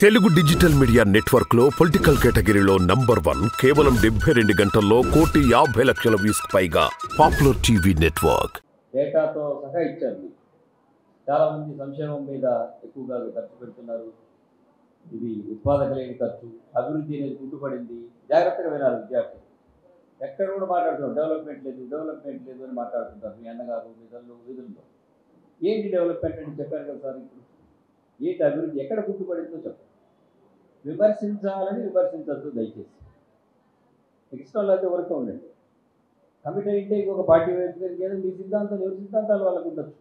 Telugu digital media network లో political కేటగిరీలో #1 కేవలం 72 గంటల్లో 1,50,00,000 వ్యూస్ పైగా పాపులర్ టీవీ నెట్వర్క్. డేటాతో సహా ఇచ్చారు. చాలా మంది సంక్షేమం మీద ఎక్కువగా ఖర్చు పెడుతున్నారు. ఇది ఉత్పాదక లేని ఖర్చు, అభివృద్ధి అనేది కుంటుపడింది. జాగ్రత్తగా వినాలి విద్యార్థులు. ఎక్కడ కూడా మాట్లాడుతున్నారు డెవలప్మెంట్ లేదు అని మాట్లాడుతుంటారు. మీ అన్నగారు వీధుల్లో ఏంటి డెవలప్మెంట్ అని చెప్పారు కదా సార్. ఇప్పుడు ఏంటి అభివృద్ధి ఎక్కడ కుంటుపడిందో చెప్పండి. విమర్శించద్దు దయచేసి. ఎక్స్ట్రాలో అయితే వరకు ఉండండి. కమిటీ అయితే ఇంకొక పార్టీ వైపు మీ సిద్ధాంతాలు ఎవరి సిద్ధాంతాలు వాళ్ళకు ఉండొచ్చు.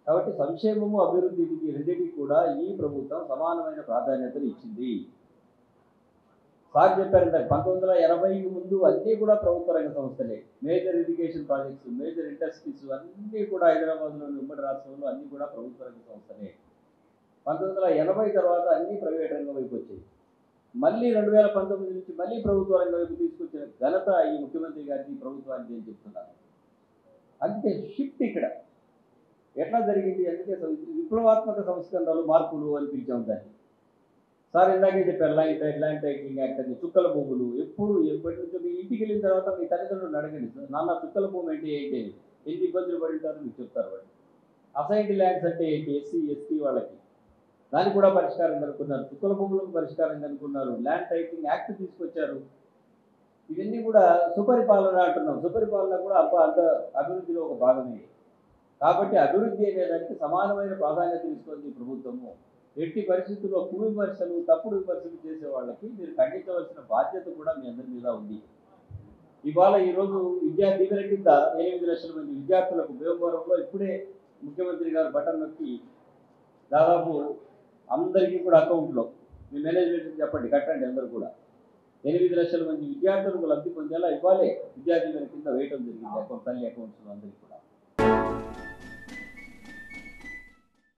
కాబట్టి సంక్షేమము అభివృద్ధికి రెండింటికి కూడా ఈ ప్రభుత్వం సమానమైన ప్రాధాన్యతను ఇచ్చింది. సార్ చెప్పారు 1980కి ముందు అన్నీ కూడా ప్రభుత్వ రంగ సంస్థలే. Major irrigation projects, major industries అన్నీ కూడా హైదరాబాద్లోని ఉమ్మడి రాష్ట్రంలో అన్నీ కూడా ప్రభుత్వ రంగ సంస్థలే. 1980 తర్వాత అన్నీ ప్రైవేట్ రంగం వైపు వచ్చాయి. మళ్ళీ 2019 నుంచి మళ్ళీ ప్రభుత్వ రంగం వైపు తీసుకొచ్చిన ఘనత ఈ ముఖ్యమంత్రి గారికి, ప్రభుత్వానికి అని చెప్తున్నారు. అందుకే షిఫ్ట్ ఇక్కడ ఎట్లా జరిగింది? అందుకే విప్లవాత్మక సంస్కరణలు, మార్పులు అని పిలిచాం దాన్ని. సార్ ఇందాకే చెప్పారు ల్యాండ్ టైటిలింగ్ యాక్ట్ అని. చుక్కల భూములు ఎప్పటి నుంచో మీ ఇంటికి వెళ్ళిన తర్వాత మీ తల్లిదండ్రులను అడగండి, నాన్న చుక్కల భూమి అంటే ఏంటి, ఎన్ని ఇబ్బందులు పడి ఉంటారో మీకు చెప్తారు వాళ్ళు. అసైన్డ్ ల్యాండ్స్ అంటే ఏంటి, ఎస్సీ ఎస్టీ వాళ్ళకి, దానికి కూడా పరిష్కారం కనుక్కున్నారు. చుక్కల భూములకు పరిష్కారం కనుక్కున్నారు. ల్యాండ్ టైటిలింగ్ యాక్ట్ తీసుకొచ్చారు. ఇవన్నీ కూడా సుపరిపాలన అంటున్నాం. సుపరిపాలన కూడా అంత అభివృద్ధిలో ఒక భాగమే. కాబట్టి అభివృద్ధి అనేదానికి సమానమైన ప్రాధాన్యత ఇస్తుంది ప్రభుత్వము. ఎట్టి పరిస్థితుల్లో విమర్శలు, తప్పుడు విమర్శలు చేసే వాళ్ళకి మీరు ఖండించవలసిన బాధ్యత కూడా మీ అందరి మీద ఉంది. ఈరోజు విద్యా దీవెన కింద 8 లక్షల మంది విద్యార్థులకు భీమవరంలో ఇప్పుడే ముఖ్యమంత్రి గారు బటన్ నొక్కి దాదాపు అందరికీ కూడా అకౌంట్లో మీ మేనేజ్మెంట్ చెప్పండి, కట్టండి అందరూ కూడా. 8 లక్షల మంది విద్యార్థులకు లబ్ధి పొందేలా ఇవ్వాలి. విద్యా దీవెన కింద వేయటం జరిగింది తల్లి అకౌంట్స్లో అందరికీ కూడా.